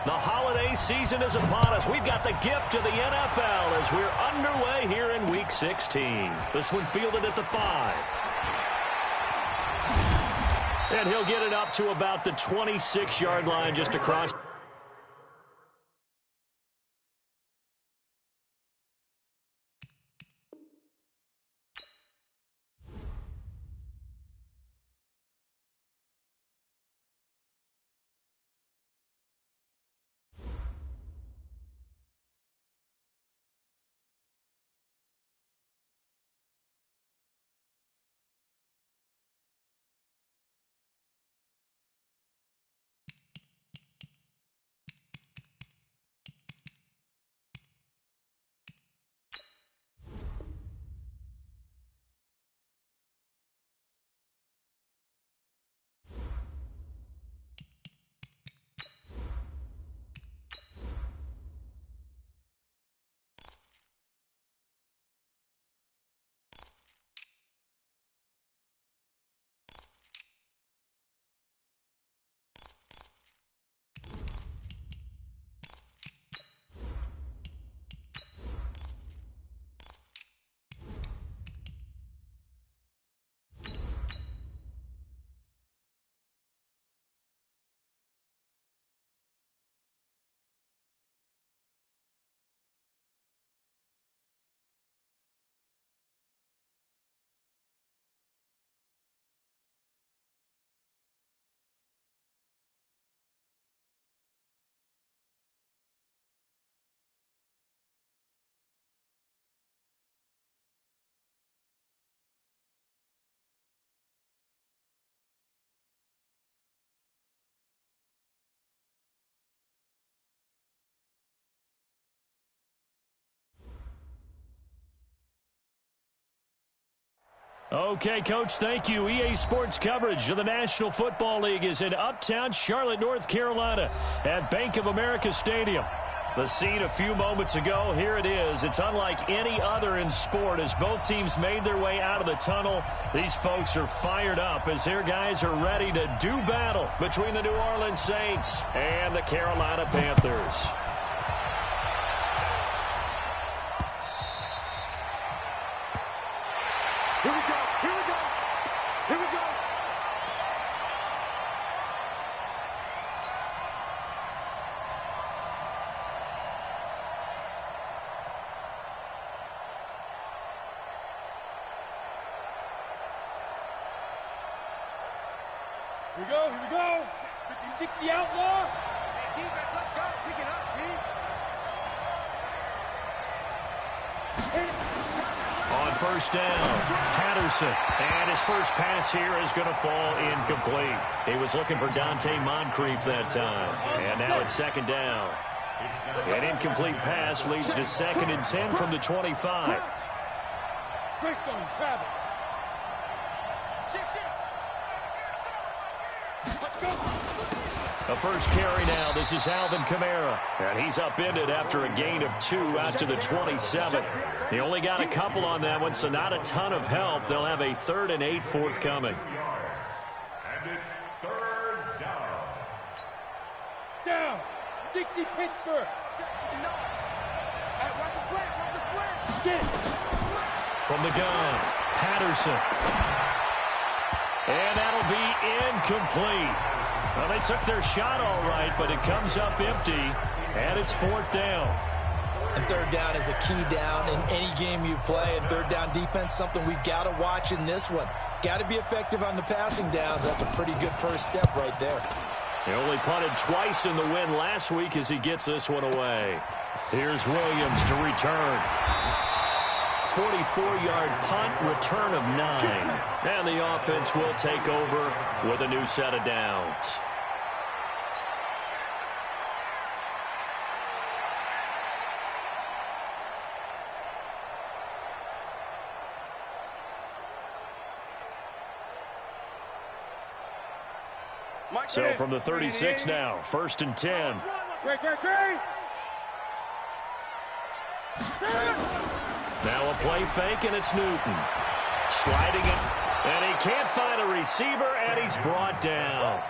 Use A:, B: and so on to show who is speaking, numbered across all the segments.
A: The holiday season is upon us. We've got the gift of the NFL as we're underway here in Week 16. This one fielded at the 5. And he'll get it up to about the 26-yard line just across. Okay, Coach, thank you. EA Sports coverage of the National Football League is in uptown Charlotte, North Carolina at Bank of America Stadium. The scene a few moments ago, here it is. It's unlike any other in sport as both teams made their way out of the tunnel. These folks are fired up as their guys are ready to do battle between the New Orleans Saints and the Carolina Panthers.
B: Here we go. Here we go. Here we go. Here we go. Here we go. 50-60 outlaw.
C: Hey, defense, let's go. Pick it up,
A: On first down, Patterson. And his first pass here is going to fall incomplete. He was looking for Dante Moncrief that time. And now it's second down. An incomplete pass leads to 2nd and 10 from the 25.
B: Greystone, travel.
A: A first carry now. This is Alvin Kamara. And he's upended after a gain of 2 out to the 27. He only got a couple on that one, so not a ton of help. They'll have a 3rd and 8 forthcoming.
D: And it's 3rd down.
B: Down. 60 Pittsburgh.
C: Hey, watch the slant. Watch the slant.
B: Get it.
A: From the gun, Patterson. And that'll be incomplete. Well, they took their shot all right, but it comes up empty, and it's 4th down.
E: And 3rd down is a key down in any game you play. And 3rd down defense, something we've got to watch in this one. Got to be effective on the passing downs. That's a pretty good first step right there.
A: He only punted twice in the win last week as he gets this one away. Here's Williams to return. 44-yard punt, return of 9. And the offense will take over with a new set of downs. So from the 36 now, 1st and 10.
B: Great, great, great.
A: Now a play fake, and it's Newton. Sliding it, and he can't find a receiver, and he's brought down.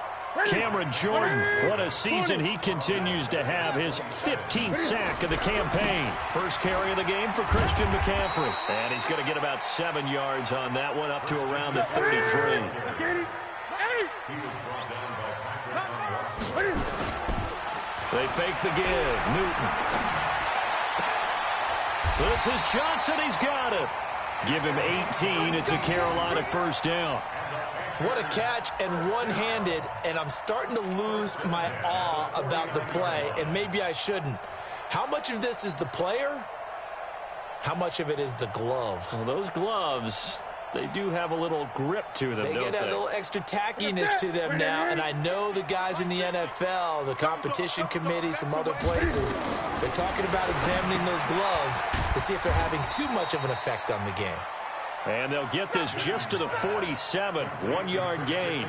A: Cameron Jordan, what a season he continues to have. His 15th sack of the campaign. First carry of the game for Christian McCaffrey. And he's going to get about 7 yards on that one, up to around the 33. They fake the give. Newton. This is Johnson. He's got it. Give him 18. It's a Carolina first down.
E: What a catch, and one-handed, and I'm starting to lose my awe about the play, and maybe I shouldn't. How much of this is the player? How much of it is the glove?
A: Well, those gloves, they do have a little grip to them,
E: They
A: don't
E: get a little extra tackiness to them now, and I know the guys in the NFL, the competition committee, some other places, they're talking about examining those gloves to see if they're having too much of an effect on the game.
A: And they'll get this just to the 47, 1-yard gain.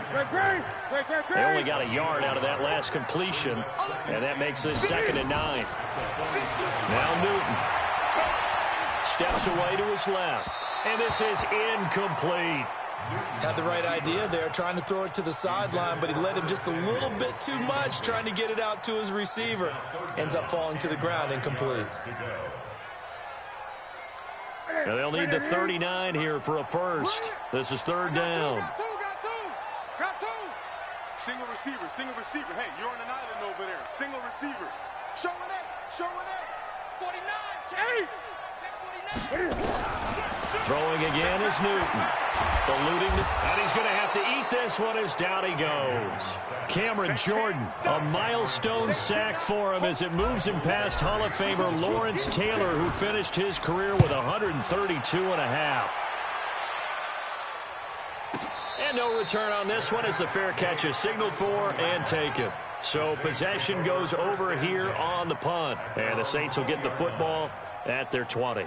A: They only got a yard out of that last completion, and that makes this 2nd and 9. Now Newton steps away to his left, and this is incomplete.
E: Had the right idea there, trying to throw it to the sideline, but he led him just a little bit too much, trying to get it out to his receiver. Ends up falling to the ground, incomplete.
A: And they'll need the 39 here for a first. This is 3rd down.
C: Got two. Single receiver. Hey, you're on an island over there. Single receiver. Showing it. 49. Hey.
A: Throwing again is Newton. Eluding, and he's going to have to eat this one as down he goes. Cameron Jordan, a milestone sack for him as it moves him past Hall of Famer Lawrence Taylor, who finished his career with 132.5. And no return on this one as the fair catch is signaled for and taken. So possession goes over here on the punt, and the Saints will get the football at their 20.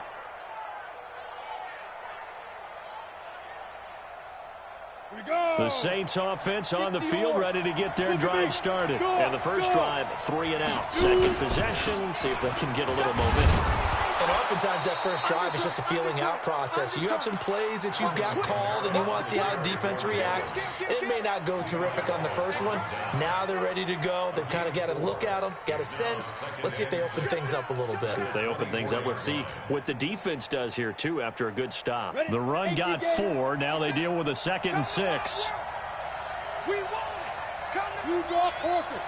A: The Saints offense on the field, ready to get their drive started. And the first drive, 3 and out. Second possession, see if they can get a little momentum.
E: And oftentimes that first drive is just a feeling out process. You have some plays that you've got called and you want to see how defense reacts. It may not go terrific on the first one. Now they're ready to go. They've kind of got to look at them, got a sense. Let's see if they open things up a little bit.
A: See if they open things up. Let's see what the defense does here, too, after a good stop. The run got 4. Now they deal with a 2nd and 6.
B: We want it. You draw Parker.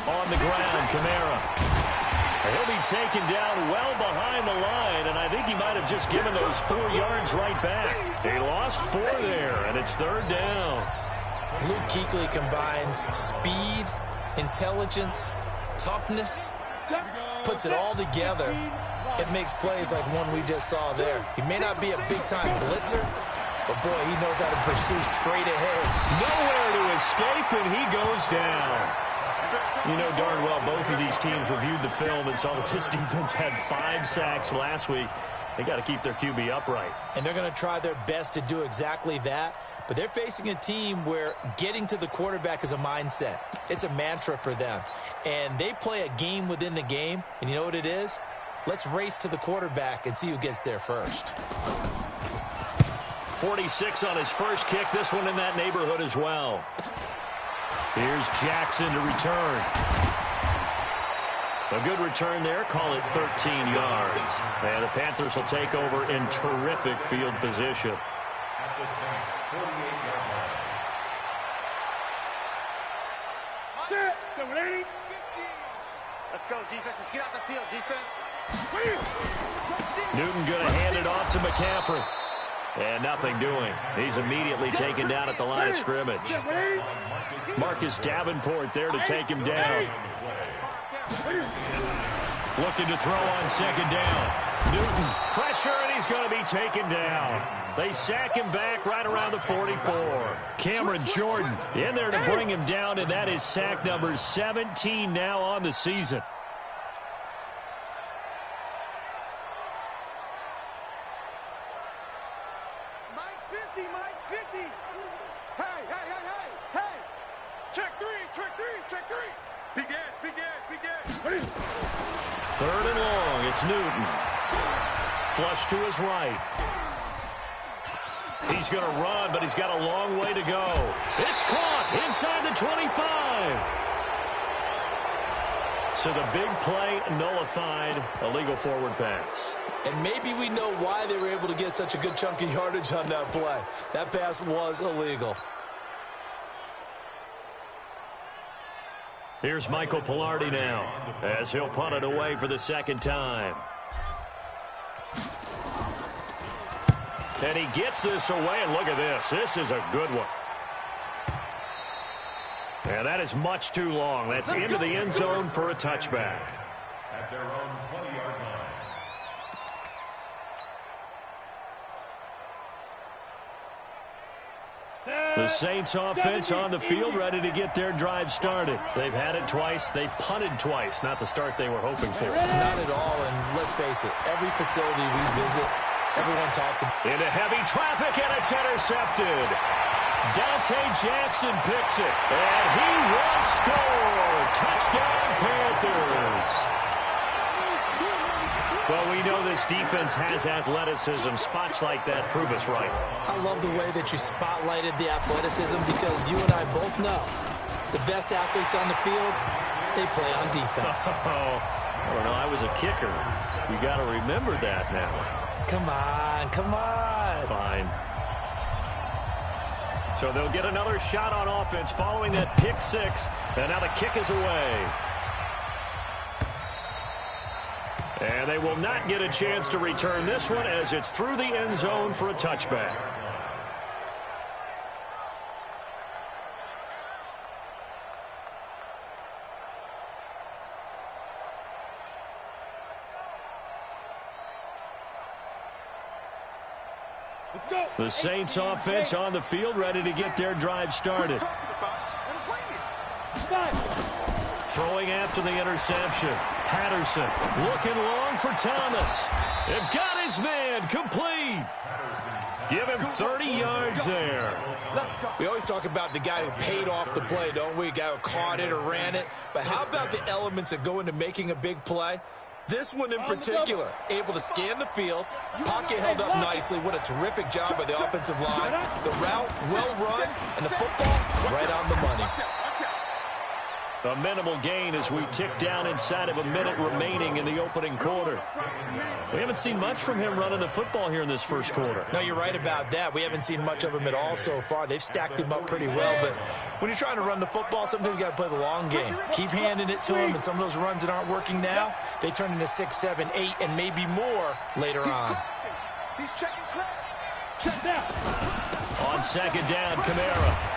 A: On the ground, Kamara. He'll be taken down well behind the line, and I think he might have just given those 4 yards right back. He lost 4 there, and it's 3rd down.
E: Luke Kuechly combines speed, intelligence, toughness, puts it all together. It makes plays like one we just saw there. He may not be a big-time blitzer, but, boy, he knows how to pursue straight ahead.
A: Nowhere to escape, and he goes down. You know darn well both of these teams reviewed the film and saw that this defense had 5 sacks last week. They got to keep their QB upright.
E: And they're going to try their best to do exactly that. But they're facing a team where getting to the quarterback is a mindset. It's a mantra for them. And they play a game within the game. And you know what it is? Let's race to the quarterback and see who gets there first.
A: 46 on his first kick. This one in that neighborhood as well. Here's Jackson to return. A good return there. Call it 13 yards. And the Panthers will take over in terrific field position.
D: At the Saints' 48-yard line.
C: Let's go, defense. Let's get out the field, defense.
A: Newton going to hand it off to McCaffrey. And nothing doing. He's immediately taken down at the line of scrimmage. Marcus Davenport there to take him down. Looking to throw on 2nd down. Newton, pressure, and he's going to be taken down. They sack him back right around the 44. Cameron Jordan in there to bring him down, and that is sack number 17 now on the season.
C: Mike's 50. Hey. Check three. Begin.
A: 3rd and long. It's Newton. Flush to his right. He's going to run, but he's got a long way to go. It's caught inside the 25. So the big play nullified, a legal forward pass.
E: And maybe we know why they were able to get such a good chunk of yardage on that play. That pass was illegal.
A: Here's Michael Pilardi now as he'll punt it away for the second time. And he gets this away, and look at this. This is a good one. And that is much too long. That's into the end zone for a touchback.
D: At their own 20-yard line.
A: The Saints offense on the field, ready to get their drive started. They've had it twice. They've punted twice. Not the start they were hoping for.
E: Not at all, and let's face it, every facility we visit, everyone talks about
A: into heavy traffic, and it's intercepted. Dante Jackson picks it, and he will score. Touchdown, Panthers. Well, we know this defense has athleticism. Spots like that prove us right.
E: I love the way that you spotlighted the athleticism because you and I both know the best athletes on the field, they play on defense.
A: I don't know. I was a kicker. You got to remember that now.
E: Come on, come on.
A: Fine. So they'll get another shot on offense following that pick six. And now the kick is away. And they will not get a chance to return this one as it's through the end zone for a touchback. The Saints offense on the field, ready to get their drive started. Throwing after the interception. Patterson looking long for Thomas. They've got his man complete. Give him 30 yards there.
E: We always talk about the guy who paid off the play, don't we? A guy who caught it or ran it. But how about the elements that go into making a big play? This one in particular, able to scan the field, pocket held up nicely. What a terrific job by the offensive line. The route, well run, and the football right on the money.
A: A minimal gain as we tick down inside of a minute remaining in the opening quarter. We haven't seen much from him running the football here in this first quarter.
E: No, you're right about that. We haven't seen much of him at all so far. They've stacked him up pretty well, but when you're trying to run the football, sometimes you got to play the long game. Keep handing it to him, and some of those runs that aren't working now, they turn into 6, 7, 8, and maybe more later on.
C: He's checking crack. Check down.
A: On second down, Kamara.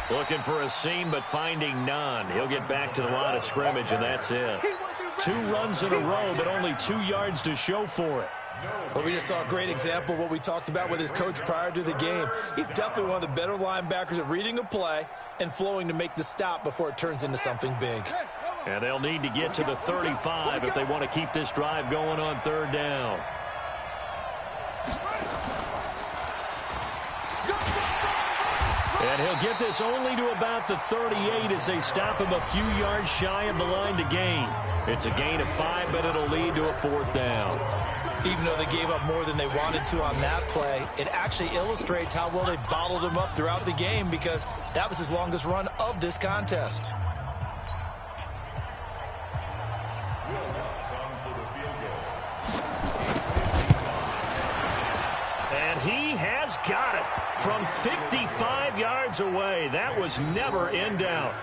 A: Looking for a seam, but finding none. He'll get back to the line of scrimmage, and that's it. 2 runs in a row, but only 2 yards to show for it.
E: Well, we just saw a great example of what we talked about with his coach prior to the game. He's definitely one of the better linebackers at reading a play and flowing to make the stop before it turns into something big.
A: And they'll need to get to the 35 if they want to keep this drive going on third down. And he'll get this only to about the 38 as they stop him a few yards shy of the line to gain. It's a gain of 5, but it'll lead to a 4th down.
E: Even though they gave up more than they wanted to on that play, it actually illustrates how well they bottled him up throughout the game because that was his longest run of this contest.
A: And he has got it from 55 yards away. That was never in doubt.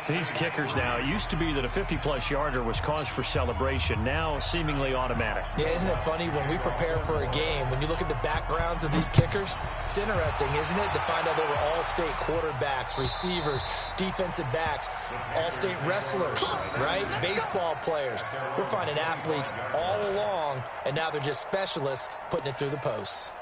A: These kickers now, it used to be that a 50-plus yarder was cause for celebration. Now seemingly automatic.
E: Yeah, isn't it funny when we prepare for a game, when you look at the backgrounds of these kickers, it's interesting, isn't it, to find out they were all-state quarterbacks, receivers, defensive backs, all-state wrestlers, right? Baseball players. We're finding athletes all along, and now they're just specialists putting it through the posts.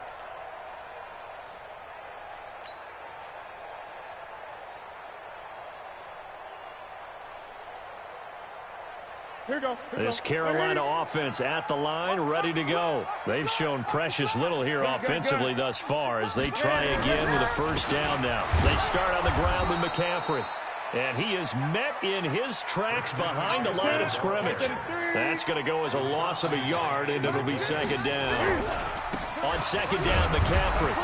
A: This Carolina offense at the line, ready to go. They've shown precious little here offensively thus far as they try again with a first down now. They start on the ground with McCaffrey. And he is met in his tracks behind the line of scrimmage. That's going to go as a loss of a yard, and it'll be second down. On second down, McCaffrey.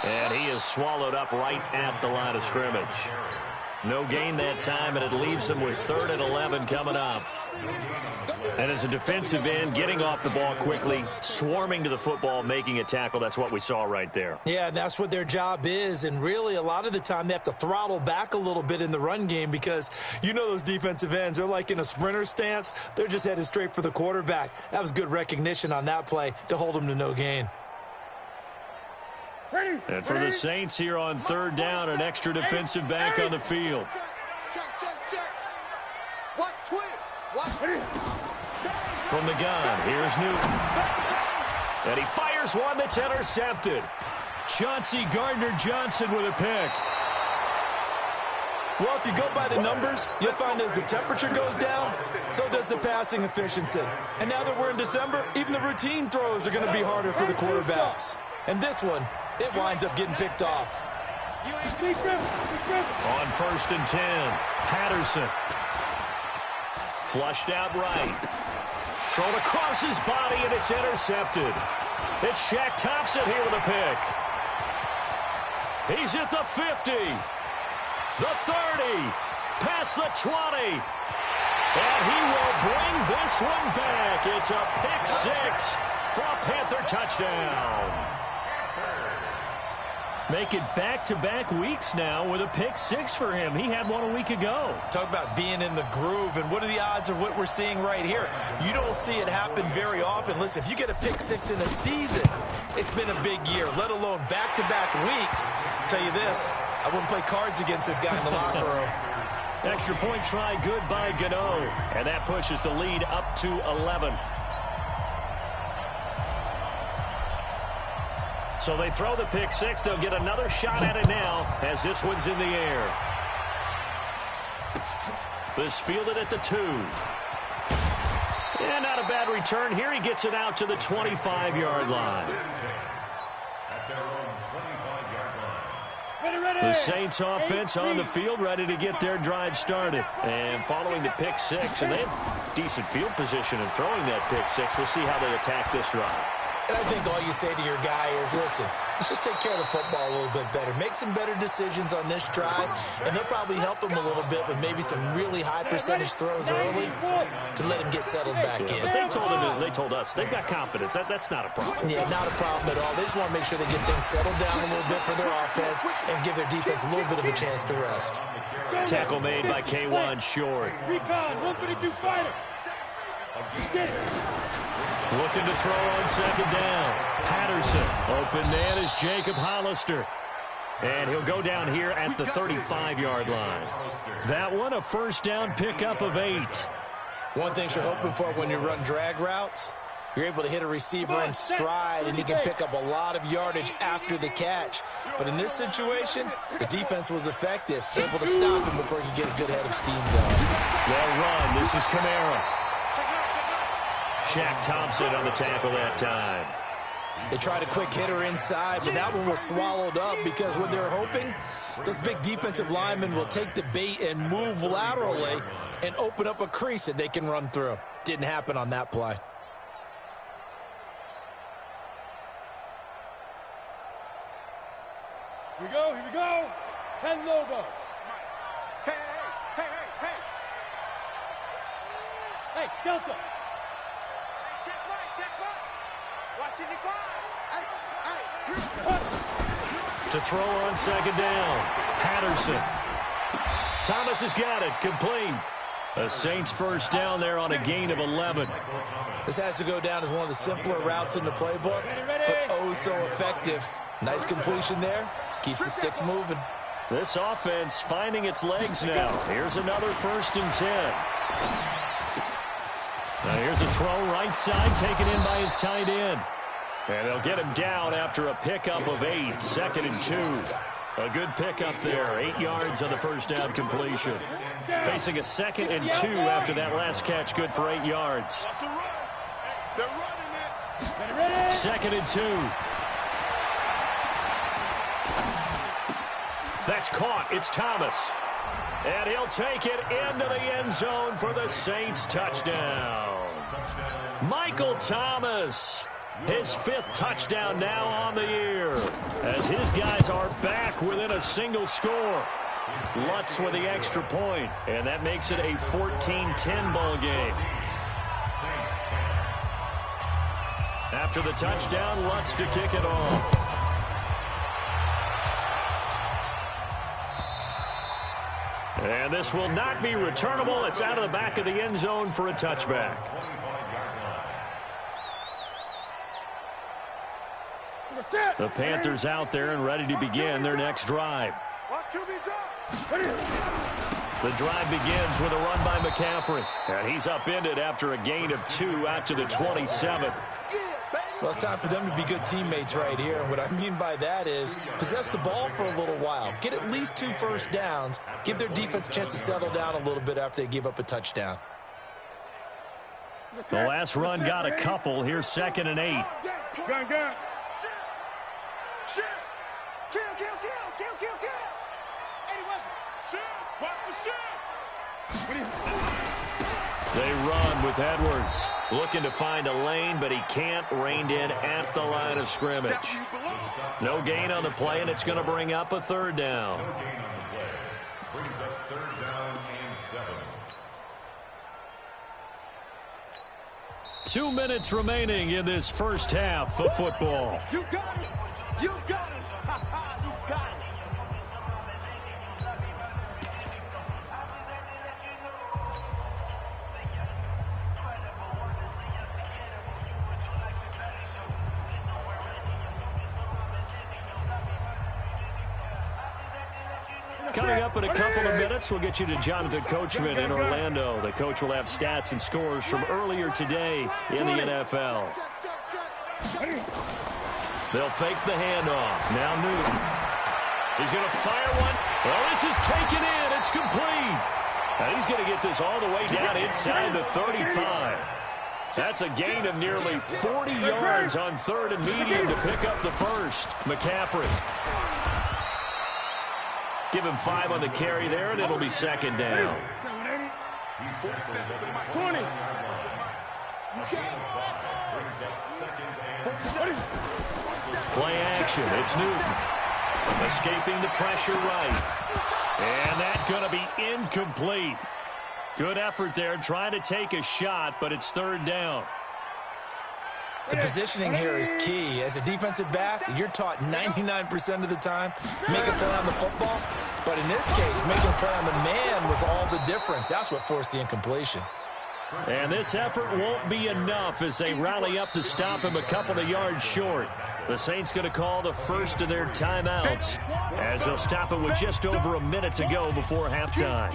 A: And he is swallowed up right at the line of scrimmage. No gain that time, and it leaves him with 3rd and 11 coming up. And as a defensive end, getting off the ball quickly, swarming to the football, making a tackle, that's what we saw right there.
E: Yeah, that's what their job is, and really a lot of the time they have to throttle back a little bit in the run game because you know those defensive ends, they're like in a sprinter stance. They're just headed straight for the quarterback. That was good recognition on that play to hold them to no gain.
A: And for the Saints here on 3rd down, an extra defensive back on the field.
C: Check. Watch twist.
A: From the gun, here's Newton. And he fires one that's intercepted. Chauncey Gardner-Johnson with a pick.
E: Well, if you go by the numbers, you'll find as the temperature goes down, so does the passing efficiency. And now that we're in December, even the routine throws are going to be harder for the quarterbacks. And this one, it winds up getting picked off.
A: On 1st and 10, Patterson. Flushed out right. Thrown across his body, and it's intercepted. It's Shaq Thompson here with a pick. He's at the 50, the 30, past the 20. And he will bring this one back. It's a pick 6 for a Panther touchdown. Make it back-to-back weeks now with a pick 6 for him. He had one a week ago.
E: Talk about being in the groove, and what are the odds of what we're seeing right here? You don't see it happen very often. Listen, if you get a pick 6 in a season, it's been a big year, let alone back-to-back weeks. I'll tell you this, I wouldn't play cards against this guy in the locker room.
A: Extra point try good by Gano, and that pushes the lead up to 11. So they throw the pick 6. They'll get another shot at it now as this one's in the air. This fielded at the 2. And not a bad return here. He gets it out to the 25-yard line.
D: At their own 25-yard line.
A: The Saints offense on the field, ready to get their drive started. And following the pick 6, and they have decent field position in throwing that pick 6. We'll see how they attack this drive.
E: And I think all you say to your guy is, listen, let's just take care of the football a little bit better. Make some better decisions on this drive, and they'll probably help him a little bit with maybe some really high percentage throws early to let him get settled back in.
A: They told us they've got confidence. That's not a problem.
E: Yeah, not a problem at all. They just want to make sure they get things settled down a little bit for their offense and give their defense a little bit of a chance to rest.
A: Tackle made by K1 Short.
B: Recon, 132 fighter.
A: Looking to throw on second down. Patterson. Open man is Jacob Hollister. And he'll go down here at the 35-yard line. That one, a first down pickup of 8.
E: One thing you're hoping for when you run drag routes, you're able to hit a receiver in stride, and he can pick up a lot of yardage after the catch. But in this situation, the defense was effective, able to stop him before he could get a good head of steam going.
A: Well run. This is Kamara. Shaq Thompson on the tackle that time.
E: They tried a quick hitter inside, but that one was swallowed up because what they're hoping, those big defensive linemen will take the bait and move laterally and open up a crease that they can run through. Didn't happen on that play.
B: Here we go. 10 logo.
C: Hey.
B: Hey, Delta.
A: To throw on second down. Patterson. Thomas has got it. Complete. The Saints first down there on a gain of 11.
E: This has to go down as one of the simpler routes in the playbook, but oh so effective. Nice completion there. Keeps the sticks moving.
A: This offense finding its legs now. Here's another 1st and 10. Now here's a throw right side taken in by his tight end. And they'll get him down after a pickup of 8. 2nd and 2. A good pickup there. 8 yards on the first down completion. Facing a 2nd and 2 after that last catch. Good for 8 yards.
C: They're running it.
A: 2nd and 2. That's caught. It's Thomas. And he'll take it into the end zone for the Saints touchdown. Michael Thomas His 5th touchdown now on the year, as his guys are back within a single score. Lutz with the extra point, and that makes it a 14-10 ball game. After the touchdown, Lutz to kick it off. And this will not be returnable. It's out of the back of the end zone for a touchback. The Panthers out there and ready to begin their next drive. The drive begins with a run by McCaffrey. And he's upended after a gain of 2 out to the 27th.
E: Well, it's time for them to be good teammates right here. And what I mean by that is possess the ball for a little while. Get at least 2 first downs. Give their defense a chance to settle down a little bit after they give up a touchdown.
A: The last run got a couple. Here's 2nd and 8.
B: Gun.
A: They run with Edwards. Looking to find a lane, but he can't. Reined in at the line of scrimmage. No gain on the play, and it's going to bring up a 3rd down.
D: No gain on the play. Brings up 3rd down and 7.
A: 2 minutes remaining in this first half of football.
B: You got it. You got it. You got it.
A: Coming up in a couple of minutes, we'll get you to Jonathan Coachman in Orlando. The coach will have stats and scores from earlier today in the NFL. They'll fake the handoff. Now Newton. He's going to fire one. Well, this is taken in. It's complete. And he's going to get this all the way down inside the 35. That's a gain of nearly 40 yards on 3rd and medium to pick up the first. McCaffrey. Give him 5 on the carry there, and it'll be 2nd down.
B: 20.
A: Play action. It's Newton. Escaping the pressure right. And that's going to be incomplete. Good effort there, trying to take a shot, but it's 3rd down.
E: The positioning here is key. As a defensive back, you're taught 99% of the time, make a play on the football. But in this case, making a play on the man was all the difference. That's what forced the incompletion.
A: And this effort won't be enough as they rally up to stop him a couple of yards short. The Saints going to call the first of their timeouts as they'll stop it with just over a minute to go before halftime.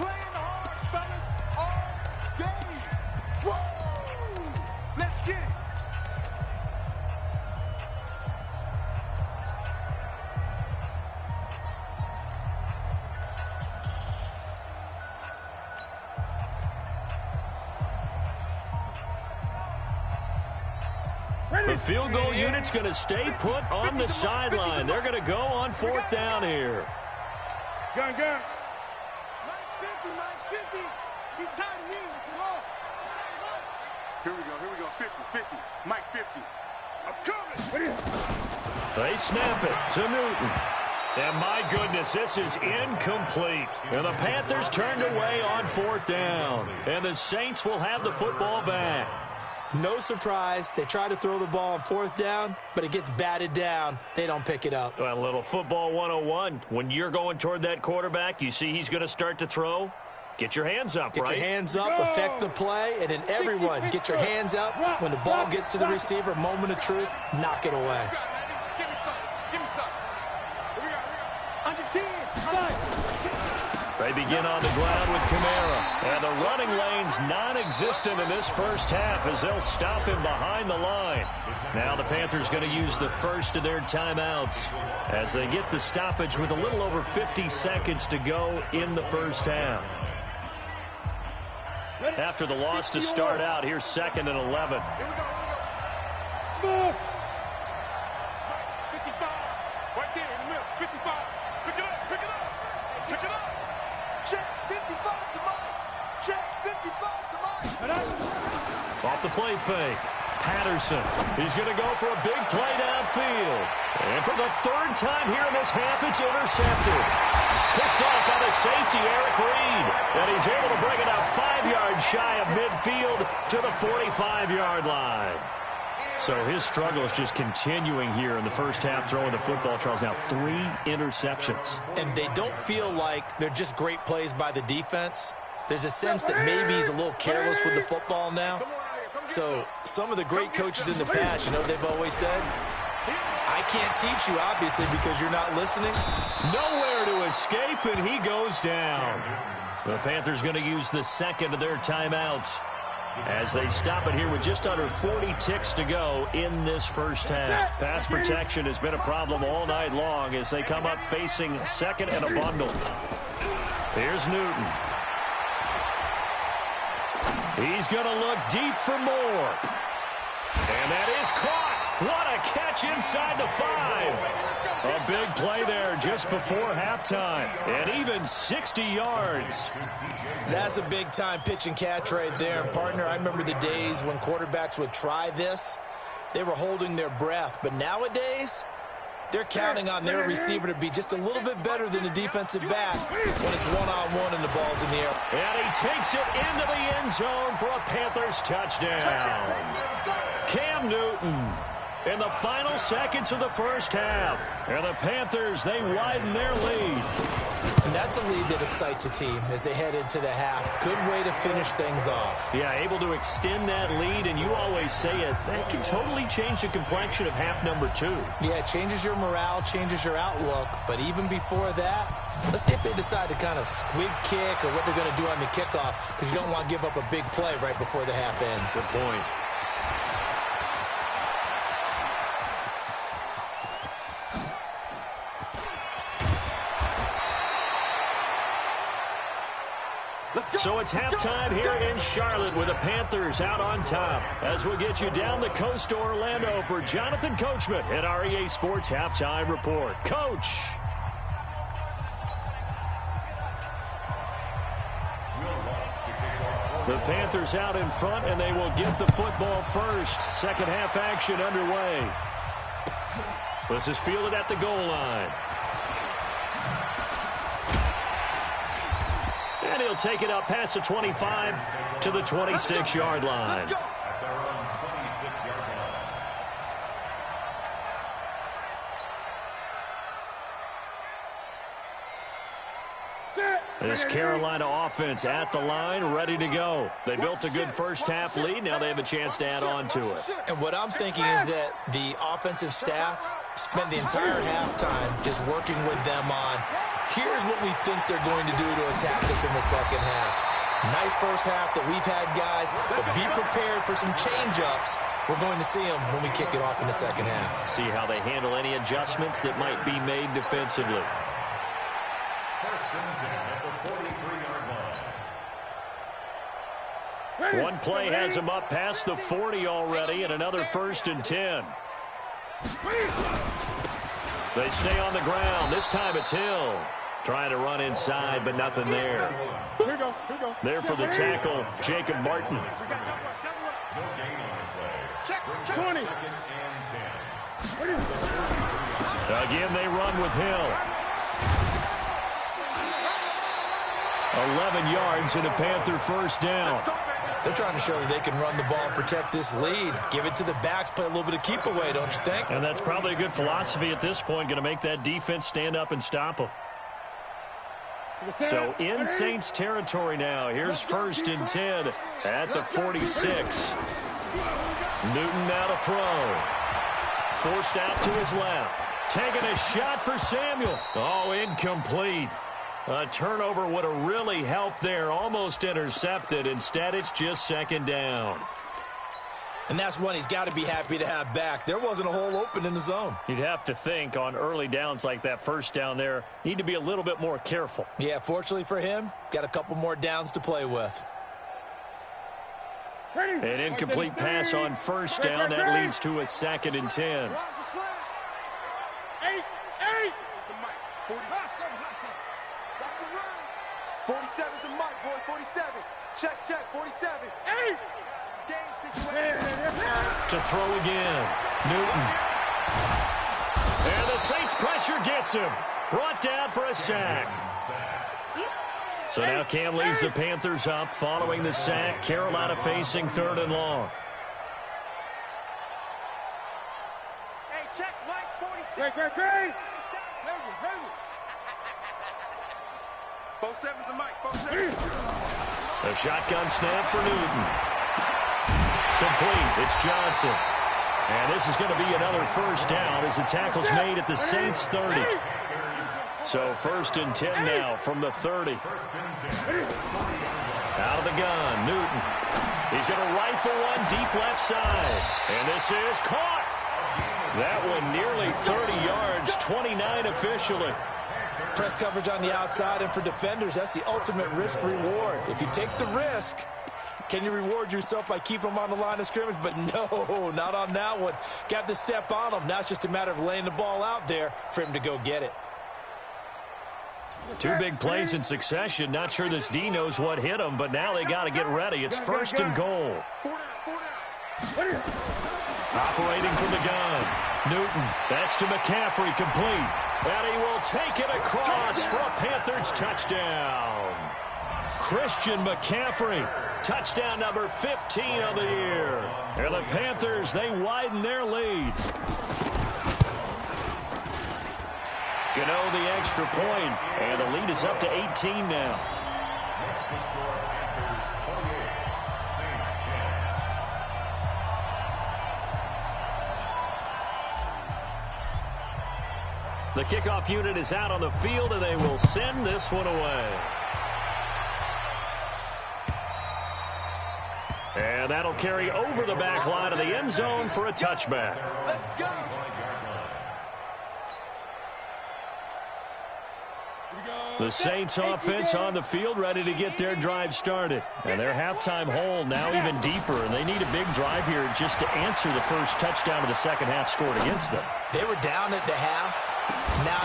A: The field goal unit's going to stay put on the sideline. They're going to go on 4th down here.
B: Gun.
C: Mike's 50. He's tired of me. Come on. Here we go. 50. Mike 50. I'm coming.
A: They snap it to Newton. And my goodness, this is incomplete. And the Panthers turned away on 4th down. And the Saints will have the football back.
E: No surprise. They try to throw the ball on 4th down, but it gets batted down. They don't pick it up.
A: Well, a little football 101. When you're going toward that quarterback, you see he's going to start to throw. Get your hands up, right?
E: Get your hands up, affect the play, and then everyone get your hands up. When the ball gets to the receiver, moment of truth, knock it away.
C: Give me some. Here we go.
B: Under 10.
A: They begin on the ground with Kamara. And the running lane's non-existent in this first half as they'll stop him behind the line. Now the Panthers going to use the first of their timeouts as they get the stoppage with a little over 50 seconds to go in the first half. After the loss to start out, here's 2nd and 11.
C: Here we go.
B: Small.
C: 55. Right there in the middle. 55. Pick it up. Check 55 to Mike. Check 55 to Mike.
A: Off the play fake. Patterson. He's going to go for a big play downfield. And for the third time here in this half, it's intercepted. Picked off by the safety, Eric Reed. And he's able to bring it out 5 yards shy of midfield to the 45-yard line. So his struggle is just continuing here in the first half, throwing the football. Charles, now 3 interceptions.
E: And they don't feel like they're just great plays by the defense. There's a sense that maybe he's a little careless with the football now. So some of the great coaches in the past, you know what they've always said? I can't teach you, obviously, because you're not listening.
A: Nowhere to escape, and he goes down. The Panthers going to use the second of their timeouts as they stop it here with just under 40 ticks to go in this first half. Pass protection has been a problem all night long as they come up facing second and a bundle. Here's Newton. He's going to look deep for more. And that is caught. What a catch inside the 5. A big play there just before halftime. And even 60 yards.
E: That's a big-time pitch and catch right there. And, partner, I remember the days when quarterbacks would try this. They were holding their breath. But nowadays, they're counting on their receiver to be just a little bit better than the defensive back when it's one-on-one and the ball's in the air.
A: And he takes it into the end zone for a Panthers touchdown. Cam Newton in the final seconds of the first half. And the Panthers, they widen their lead.
E: And that's a lead that excites a team as they head into the half. Good way to finish things off.
A: Yeah, able to extend that lead, and you always say it, that can totally change the complexion of half number 2.
E: Yeah, it changes your morale, changes your outlook. But even before that, let's see if they decide to kind of squib kick or what they're going to do on the kickoff, because you don't want to give up a big play right before the half ends.
A: Good point. So it's halftime here in Charlotte with the Panthers out on top. As we'll get you down the coast to Orlando for Jonathan Coachman at our EA Sports Halftime Report. Coach. The Panthers out in front, and they will get the football first. Second half action underway. This is fielded at the goal line. And he'll take it up past the 25 to the 26-yard line. This Carolina offense at the line, ready to go. They built a good first half lead. Now they have a chance to add on to it.
E: And what I'm thinking is that the offensive staff spent the entire halftime just working with them on, here's what we think they're going to do to attack us in the second half. Nice first half that we've had, guys, but be prepared for some change-ups. We're going to see them when we kick it off in the second half.
A: See how they handle any adjustments that might be made defensively. One play has them up past the 40 already, and another 1st and 10. They stay on the ground. This time it's Hill. Trying to run inside, but nothing there. There for the tackle, Jacob Martin.
B: 20.
A: Again, they run with Hill. 11 yards and a Panther first down.
E: They're trying to show that they can run the ball and protect this lead. Give it to the backs, play a little bit of keep away, don't you think?
A: And that's probably a good philosophy at this point, going to make that defense stand up and stop them. So in Saints territory now. Here's 1st and 10 at the 46. Newton now to throw. Forced out to his left. Taking a shot for Samuel. Oh, incomplete. A turnover would have really helped there. Almost intercepted. Instead, it's just 2nd down.
E: And that's one he's got to be happy to have back. There wasn't a hole open in the zone.
A: You'd have to think on early downs like that, first down there, need to be a little bit more careful.
E: Yeah, fortunately for him, got a couple more downs to play with.
A: An incomplete pass on 1st down. That leads to a 2nd and 10.
C: 47 to Mike, boy, 47. Check, 47. 8.
A: To throw again. Newton. And the Saints pressure gets him. Brought down for a sack. So now Cam leads the Panthers up following the sack. Carolina facing 3rd and long.
B: Hey, check Mike 46. Great.
C: Both sevens to Mike. Both sevens.
A: A shotgun snap for Newton. Complete. It's Johnson. And this is going to be another first down as the tackle's made at the Saints 30. So 1st and 10 now from the 30. Out of the gun, Newton. He's going to rifle one deep left side. And this is caught. That one nearly 30 yards, 29 officially.
E: Press coverage on the outside, and for defenders, that's the ultimate risk reward. If you take the risk, can you reward yourself by keeping them on the line of scrimmage? But no, not on that one. Got to step on them. Now it's just a matter of laying the ball out there for him to go get it.
A: 2 big plays in succession. Not sure this D knows what hit him, but now they got to get ready. It's 1st and goal. Operating from the gun. Newton. That's to McCaffrey, complete. And he will take it across for a Panthers touchdown. Christian McCaffrey. Touchdown number 15 of the year. And the Panthers, they widen their lead. Gano the extra point, and the lead is up to 18 now.
D: Next to score, Panthers 28, Saints 10.
A: The kickoff unit is out on the field, and they will send this one away. And that'll carry over the back line of the end zone for a touchback.
B: Let's go.
A: The Saints offense on the field ready to get their drive started. And their halftime hole now even deeper, and they need a big drive here just to answer the first touchdown of the second half scored against them.
E: They were down at the half. Now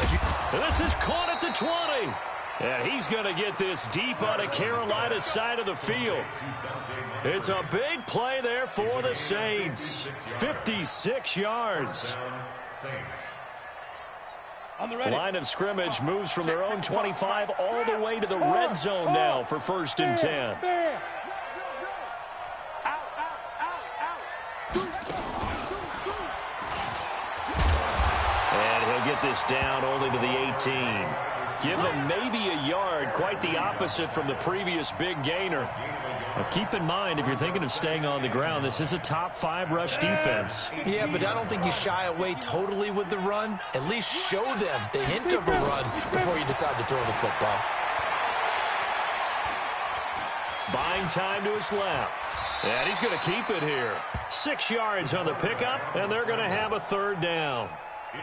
A: And this is caught at the 20. And he's going to get this deep on the Carolina side of the field. It's a big play there for the Saints. 56 yards. Line of scrimmage moves from their own 25 all the way to the red zone now for 1st and 10. And he'll get this down only to the 18. Give him maybe a yard, quite the opposite from the previous big gainer. Now keep in mind, if you're thinking of staying on the ground, this is a top 5 rush defense.
E: Yeah, but I don't think you shy away totally with the run. At least show them the hint of a run before you decide to throw the football.
A: Buying time to his left. And he's going to keep it here. 6 yards on the pickup, and they're going to have a 3rd down.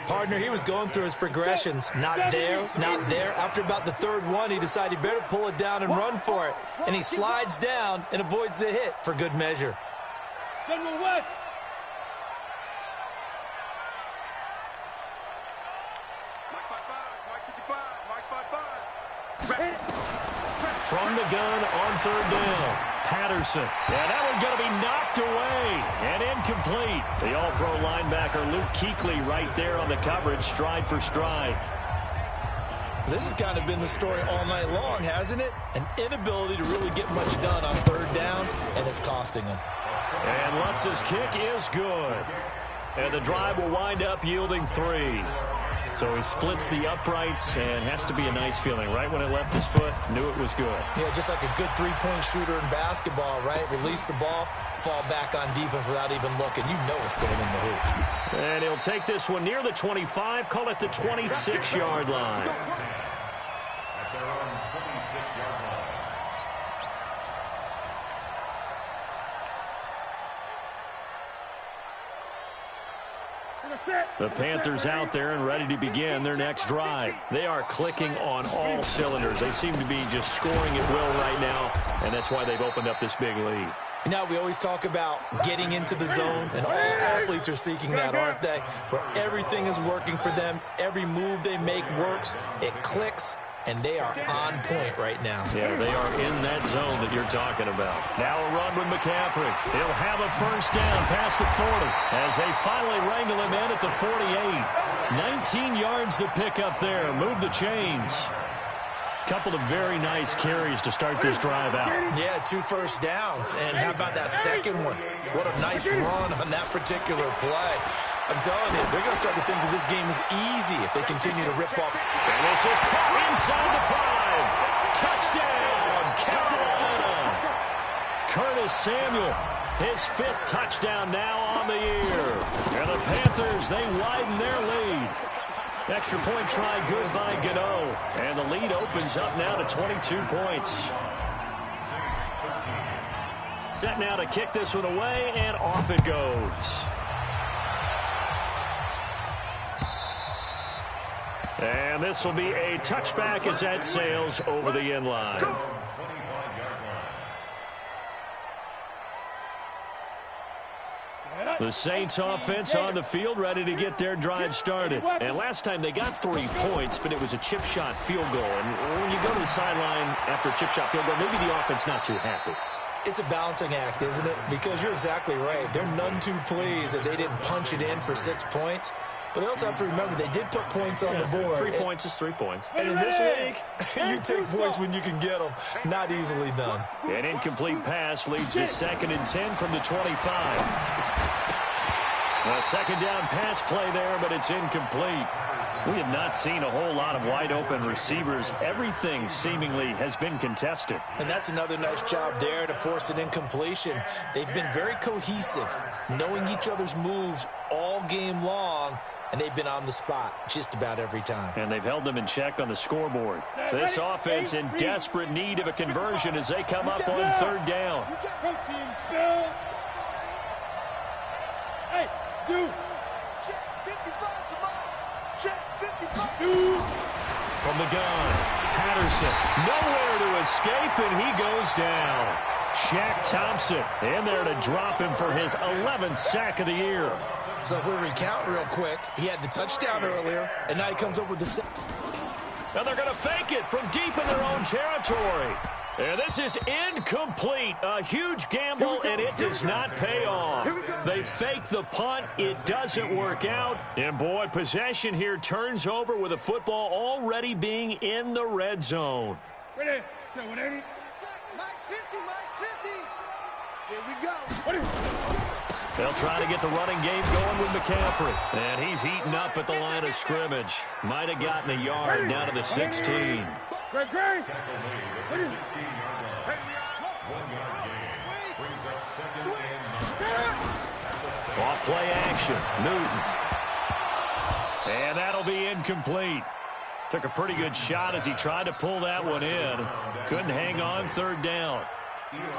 E: Partner, he was going through his progressions. Not there, not there. After about the 3rd one, he decided he better pull it down and run for it. And he slides down and avoids the hit for good measure.
B: General West.
A: From the gun on 3rd down. Patterson. And that one's going to be knocked away and incomplete. The all-pro linebacker Luke Kuechly right there on the coverage, stride for stride.
E: This has kind of been the story all night long, hasn't it? An inability to really get much done on 3rd downs, and it's costing him.
A: And Lutz's kick is good. And the drive will wind up yielding 3. So he splits the uprights, and has to be a nice feeling. Right when it left his foot, knew it was good.
E: Yeah, just like a good 3-point shooter in basketball, right? Release the ball, fall back on defense without even looking. You know it's going in the hoop.
A: And he'll take this one near the 25, call it the 26-yard line.
D: At their own 26-yard line.
A: The Panthers out there and ready to begin their next drive. They are clicking on all cylinders. They seem to be just scoring at will right now, and that's why they've opened up this big lead.
E: You know, we always talk about getting into the zone, and all athletes are seeking that, aren't they? Where everything is working for them. Every move they make works. It clicks, and they are on point right now.
A: Yeah, they are in that zone that you're talking about. Now a run with McCaffrey. He'll have a first down past the 40 as they finally wrangle him in at the 48. 19 yards to pick up there. Move the chains. Couple of very nice carries to start this drive out.
E: Yeah, 2 first downs. And how about that second one? What a nice run on that particular play. I'm telling you, they're going to start to think that this game is easy if they continue to rip off.
A: And this is caught inside the 5. Touchdown, Carolina. Curtis Samuel, his 5th touchdown now on the year. And the Panthers, they widen their lead. Extra point try good by Gano. And the lead opens up now to 22 points. Set now to kick this one away, and off it goes. And this will be a touchback as that sails over the end line. The Saints offense on the field, ready to get their drive started. And last time they got 3 points, but it was a chip shot field goal. And when you go to the sideline after a chip shot field goal, maybe the offense not too happy.
E: It's a balancing act, isn't it? Because you're exactly right. They're none too pleased that they didn't punch it in for 6 points. But they also have to remember they did put points on the board.
A: 3 points is 3 points.
E: And in this league, you take points when you can get them. Not easily done.
A: An incomplete pass leads to 2nd and 10 from the 25. A second down pass play there, but it's incomplete. We have not seen a whole lot of wide-open receivers. Everything seemingly has been contested.
E: And that's another nice job there to force an incompletion. They've been very cohesive, knowing each other's moves all game long, and they've been on the spot just about every time.
A: And they've held them in check on the scoreboard. This offense in desperate need of a conversion as they come up on 3rd down.
B: Hey, Sue.
C: Check 55, come on. Check 55.
A: From the gun, Patterson, nowhere to escape, and he goes down. Shaq Thompson in there to drop him for his 11th sack of the year.
E: So if we recount real quick, he had the touchdown earlier, and now he comes up with the...
A: Now they're going to fake it from deep in their own territory. And this is incomplete. A huge gamble, and it does not pay off. They fake the punt. It doesn't work out. And, boy, possession here turns over with a football already being in the red zone.
B: Ready? 180.
C: Mike 50, Mike 50. Here we go.
A: They'll try to get the running game going with McCaffrey. And he's eaten up at the line of scrimmage. Might have gotten a yard down to the 16.
B: Great.
D: 16-yard line. 1-yard gain. Brings up 2nd and 9.
A: Off play action. Newton. And that'll be incomplete. Took a pretty good shot as he tried to pull that one in. Couldn't hang on 3rd down.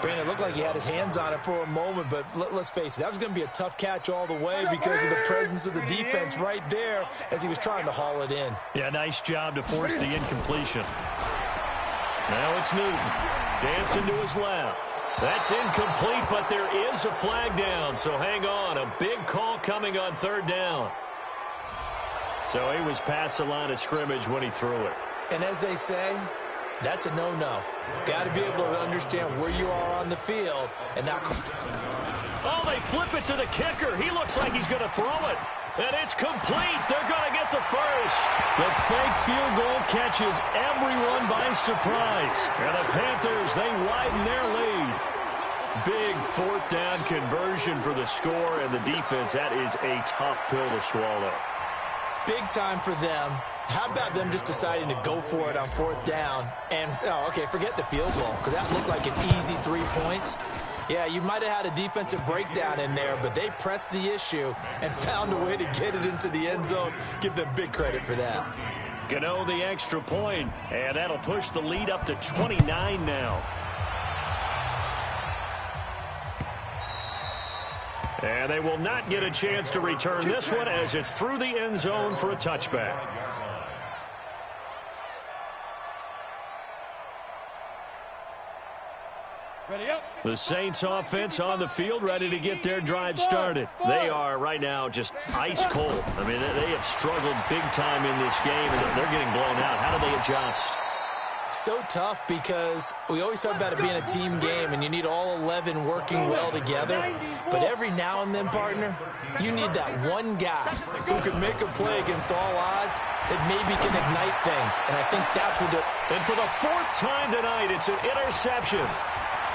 E: Brandon, it looked like he had his hands on it for a moment, but let's face it, that was going to be a tough catch all the way because of the presence of the defense right there as he was trying to haul it in.
A: Yeah, nice job to force the incompletion. Now it's Newton. Dancing to his left. That's incomplete, but there is a flag down, so hang on. A big call coming on 3rd down. So he was past the line of scrimmage when he threw it.
E: And as they say, that's a no-no. Got to be able to understand where you are on the field and not...
A: Oh, they flip it to the kicker. He looks like he's going to throw it. And it's complete. They're going to get the first. The fake field goal catches everyone by surprise. And the Panthers, they widen their lead. Big 4th down conversion for the score, and the defense, that is a tough pill to swallow.
E: Big time for them. How about them just deciding to go for it on 4th down? And, okay, forget the field goal, because that looked like an easy 3 points. Yeah, you might have had a defensive breakdown in there, but they pressed the issue and found a way to get it into the end zone. Give them big credit for that.
A: Gano the extra point, and that'll push the lead up to 29 now. And they will not get a chance to return this one as it's through the end zone for a touchback. The Saints offense on the field ready to get their drive started. They are right now just ice cold. I mean, they have struggled big time in this game, and they're getting blown out. How do they adjust?
E: So tough because we always talk about it being a team game and you need all 11 working well together. But every now and then, partner, you need that one guy who can make a play against all odds that maybe can ignite things. And I think that's what they're...
A: And for the fourth time tonight, it's an interception.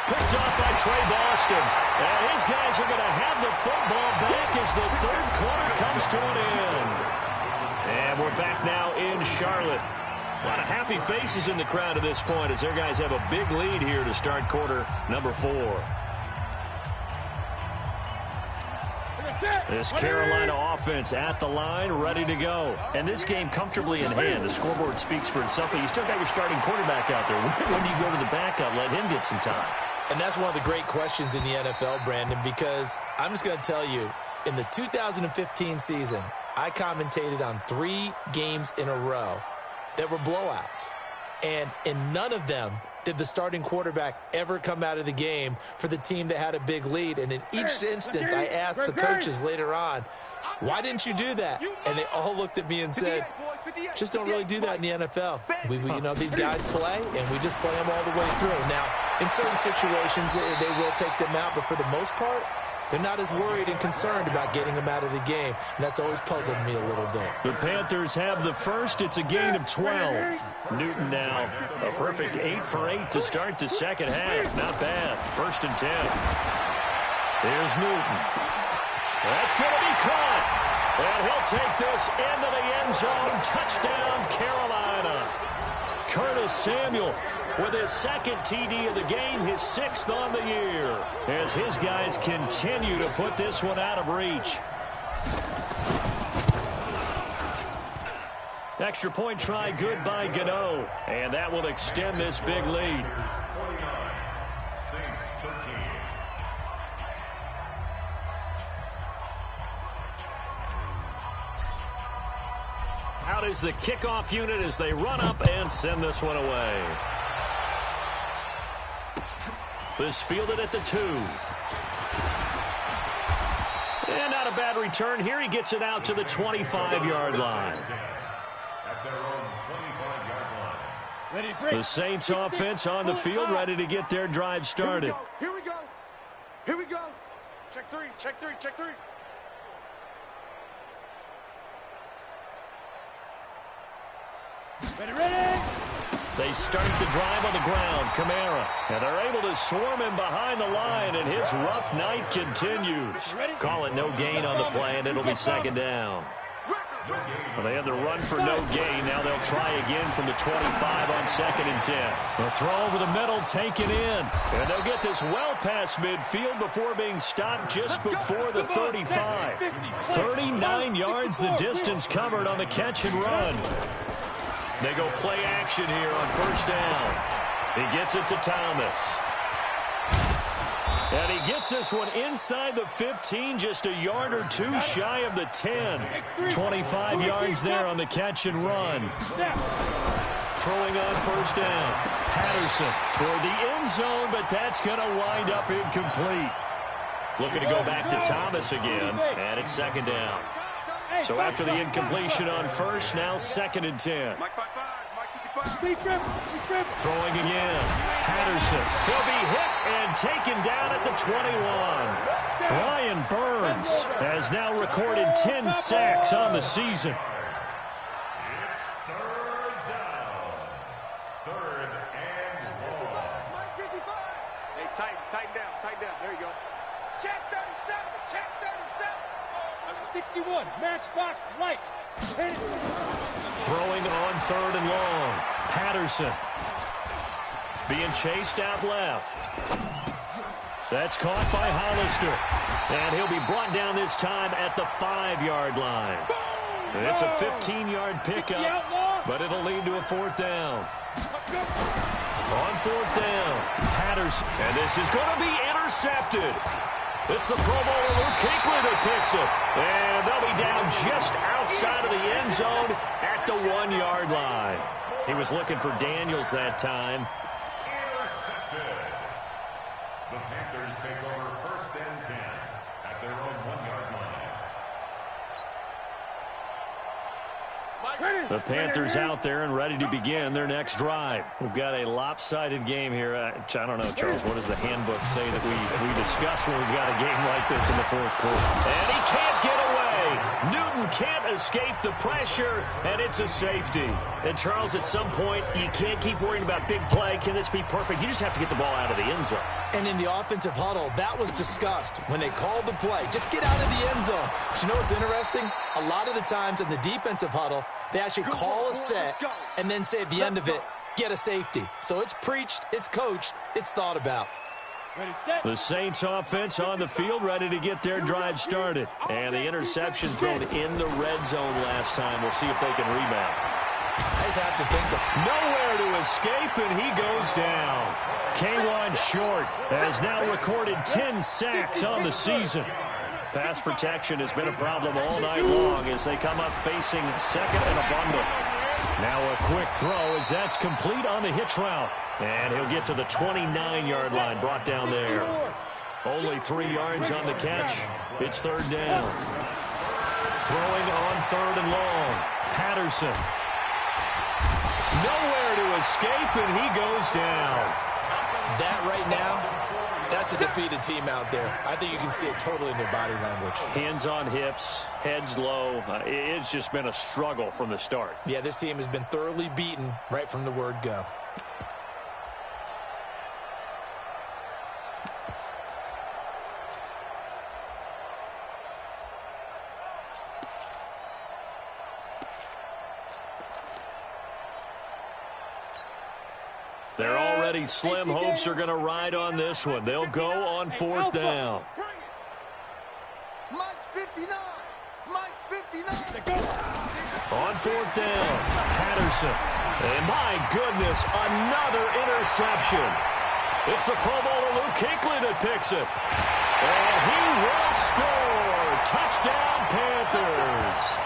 A: Picked off by Trey Boston. And his guys are going to have the football back as the third quarter comes to an end. And we're back now in Charlotte. A lot of happy faces in the crowd at this point as their guys have a big lead here to start quarter number 4. This Carolina offense at the line, ready to go. And this game comfortably in hand. The scoreboard speaks for itself, but you still got your starting quarterback out there. When do you go to the backup, let him get some time?
E: And that's one of the great questions in the NFL, Brandon, because I'm just going to tell you, in the 2015 season, I commentated on 3 games in a row that were blowouts. And in none of them did the starting quarterback ever come out of the game for the team that had a big lead. And in each instance, I asked the coaches later on, why didn't you do that? And they all looked at me and said, just don't really do that in the NFL. We you know, these guys play, and we just play them all the way through. Now, in certain situations, they will take them out, but for the most part, they're not as worried and concerned about getting them out of the game. And that's always puzzled me a little bit.
A: The Panthers have the first. It's a gain of 12. Newton now a perfect 8 for 8 to start the second half. Not bad. 1st and 10. Here's Newton. That's going to be caught. And he'll take this into the end zone. Touchdown, Carolina. Curtis Samuel with his 2nd TD of the game, his 6th on the year, as his guys continue to put this one out of reach. Extra point try good by Gano, and that will extend this big lead. Out is the kickoff unit as they run up and send this one away. This fielded at the 2. And not a bad return here. He gets it out to the 25-yard line. The Saints offense on the field, ready to get their drive started.
C: Here we go. Here we go. Check 3, check 3, check 3.
B: Ready.
A: They start the drive on the ground. Kamara. And they're able to swarm him behind the line, and his rough night continues. Call it no gain on the play, and it'll be 2nd down. Well, they had the run for no gain. Now they'll try again from the 25 on 2nd and 10. The throw over the middle taken in. And they'll get this well past midfield before being stopped just before the 35. 39 yards the distance covered on the catch and run. They go play action here on 1st down. He gets it to Thomas. And he gets this one inside the 15, just a yard or 2 shy of the 10. 25 yards there on the catch and run. Throwing on 1st down. Patterson toward the end zone, but that's going to wind up incomplete. Looking to go back to Thomas again, and it's 2nd down. So after the incompletion on 1st, now 2nd and 10. Throwing again. Patterson. He'll be hit and taken down at the 21. Brian Burns has now recorded 10 sacks on the season.
D: It's 3rd down. 3rd and 1.
C: Hey, tighten down. There you go. Check 37, check 37.
B: 61, matchbox lights.
A: Throwing on 3rd and long. Patterson being chased out left. That's caught by Hollister. And he'll be brought down this time at the 5-yard line. It's a 15-yard pickup, but it'll lead to a 4th down. On 4th down, Patterson. And this is going to be intercepted. It's the Pro Bowler Luke Kuechly that picks it. And they'll be down just outside of the end zone at the 1-yard line. He was looking for Daniels that time.
D: Intercepted. The Panthers take over 1st and 10 at their own 1-yard line.
A: The Panthers out there and ready to begin their next drive. We've got a lopsided game here. I don't know, Charles, what does the handbook say that we discuss when we've got a game like this in the fourth quarter? And he can't get away. Newton can't escape the pressure, and it's a safety. And, Charles, at some point, you can't keep worrying about big play. Can this be perfect? You just have to get the ball out of the end zone.
E: And in the offensive huddle, that was discussed when they called the play. Just get out of the end zone. But you know what's interesting? A lot of the times in the defensive huddle, they actually call a set and then say at the end of it, get a safety. So it's preached, it's coached, it's thought about.
A: The Saints offense on the field ready to get their drive started. And the interception thrown in the red zone last time. We'll see if they can rebound.
E: I just have to think
A: nowhere to escape, and he goes down. K'Wan Short has now recorded 10 sacks on the season. Pass protection has been a problem all night long as they come up facing second and a bundle. Now a quick throw as that's complete on the hitch route. And he'll get to the 29-yard line, brought down there. Only 3 yards on the catch. It's third down. Throwing on third and long. Patterson. Nowhere to escape, and he goes down.
E: That right now, that's a defeated team out there. I think you can see it totally in their body language.
A: Hands on hips, heads low. It's just been a struggle from the start.
E: Yeah, this team has been thoroughly beaten right from the word go.
A: They're already slim hopes are going to ride on this one. They'll go on fourth down.
C: Mike's 59. Mike's 59.
A: On fourth down, Patterson. And my goodness, another interception. It's the Pro Bowler Luke Kuechly that picks it. And he will score. Touchdown, Panthers.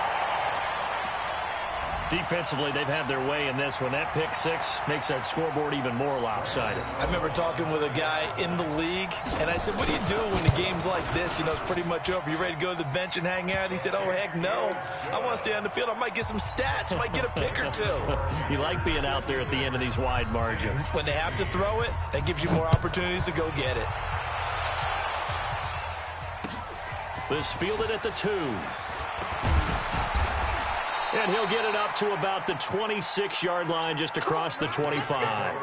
A: Defensively, they've had their way in this one. That pick six makes that scoreboard even more lopsided.
E: I remember talking with a guy in the league, and I said, what do you do when the game's like this? You know, it's pretty much over. You ready to go to the bench and hang out? He said, oh, heck no. I want to stay on the field. I might get some stats. I might get a pick or two.
A: You like being out there at the end of these wide margins.
E: When they have to throw it, that gives you more opportunities to go get it.
A: This fielded at the 2. And he'll get it up to about the 26-yard line, just across the 25.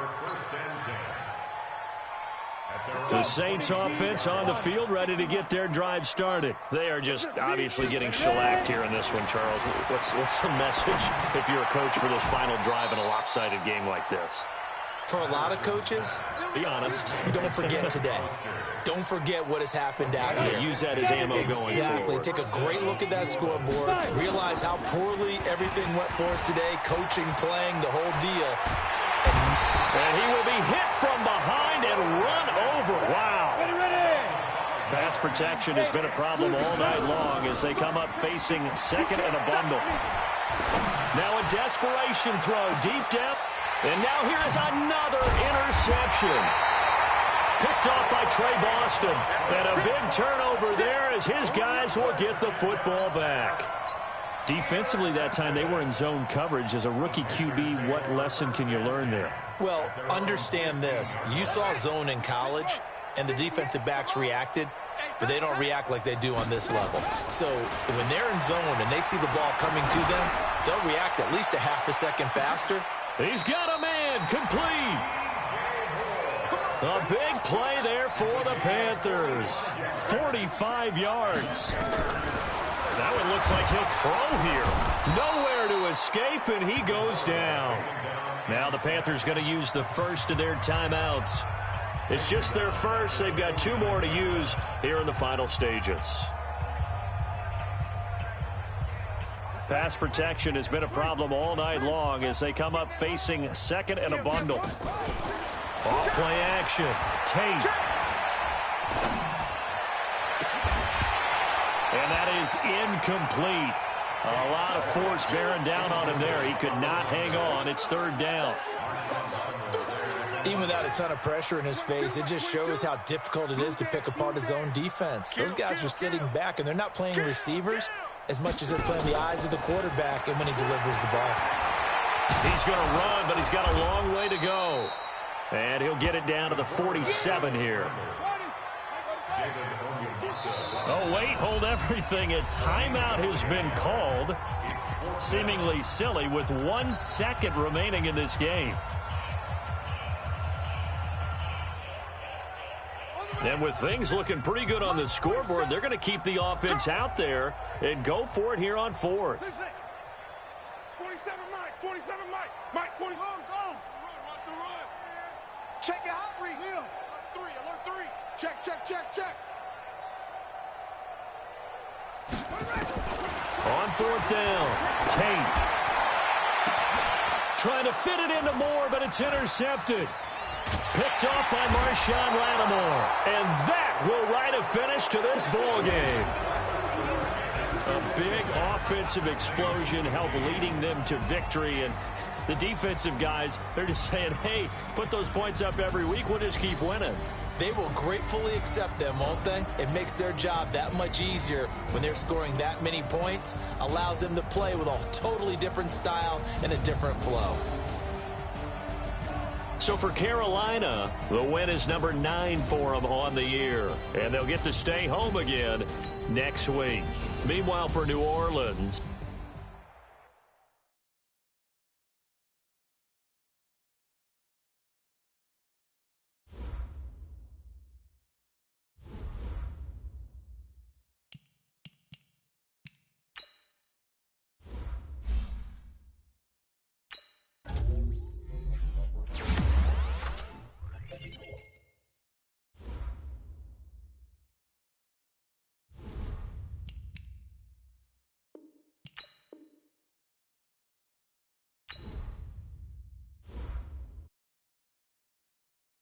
A: The Saints offense on the field, ready to get their drive started. They are just obviously getting shellacked here in this one, Charles. What's the message if you're a coach for this final drive in a lopsided game like this?
E: For a lot of coaches,
A: be honest,
E: don't forget today. Don't forget what has happened out here.
A: Use that as ammo going forward.
E: Exactly. Take a great look at that scoreboard. Realize how poorly everything went for us today. Coaching, playing, the whole deal.
A: And he will be hit from behind and run over. Wow. Pass protection has been a problem all night long as they come up facing second and a bundle. Now a desperation throw deep down. And now here is another interception. Picked off by Trey Boston. And a big turnover there as his guys will get the football back. Defensively that time, they were in zone coverage. As a rookie QB, what lesson can you learn there?
E: Well, understand this. You saw zone in college, and the defensive backs reacted, but they don't react like they do on this level. So when they're in zone and they see the ball coming to them, they'll react at least a half a second faster.
A: He's got a man, complete. A big play there for the Panthers. 45 yards. That one looks like he'll throw here. Nowhere to escape, and he goes down. Now the Panthers going to use the first of their timeouts. It's just their first. They've got 2 more to use here in the final stages. Pass protection has been a problem all night long as they come up facing second and a bundle. Off play action. Tate. And that is incomplete. A lot of force bearing down on him there. He could not hang on. It's third down.
E: Even without a ton of pressure in his face, it just shows how difficult it is to pick apart his own defense. Those guys are sitting back, and they're not playing receivers. as much as they're playing the eyes of the quarterback and when he delivers the ball.
A: He's going to run, but he's got a long way to go. And he'll get it down to the 47 here. Oh, wait, hold everything. A timeout has been called. Seemingly silly with 1 second remaining in this game. And with things looking pretty good on the scoreboard, they're going to keep the offense out there and go for it here on 4th.
C: 47 Mike, 47 Mike. Mike, 40. Go. Run, watch the run. Check your hot read. Alert 3. Check.
A: On 4th down, Tate. Trying to fit it into Moore, but it's intercepted. Picked off by Marshawn Lattimore. And that will write a finish to this ball game. A big offensive explosion helped leading them to victory. And the defensive guys, they're just saying, hey, put those points up every week. We'll just keep winning.
E: They will gratefully accept them, won't they? It makes their job that much easier when they're scoring that many points. Allows them to play with a totally different style and a different flow.
A: So for Carolina, the win is number 9 for them on the year. And they'll get to stay home again next week. Meanwhile, for New Orleans,